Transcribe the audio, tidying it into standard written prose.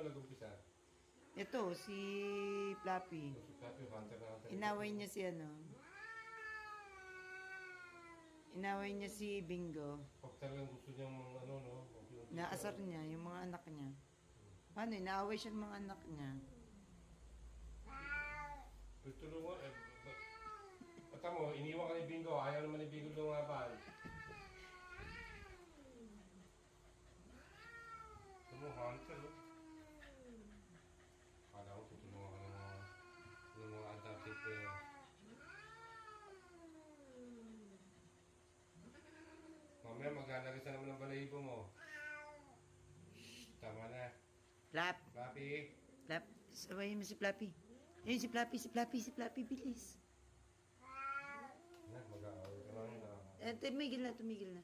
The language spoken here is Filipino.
nag-umpisa? Ito, si Fluffy. Si Fluffy, hunter na hunter. Inaway niya si ano. Inaway niya si Bingo. Pag talagang gusto niyang mga ano, no? Naasar niya yung mga anak niya. Paano, inaaway siya ng mga anak niya. Tulungan, Bata mo, iniwan ka ni Bingo. Ayaw naman ni Bingo lumaban. Ito mo, hunter, no? Kala ko tutulungan ka ng mga adopted player. Mamaya maglalagay sa naman ng balahibo mo. Shhh, tama na. Flap. Papi. Flap. Sabayin mo si Fluffy. Ayun, si Fluffy, si Fluffy, si Fluffy, bilis. Mag-aaway ka lang na. Tumigil na, tumigil na.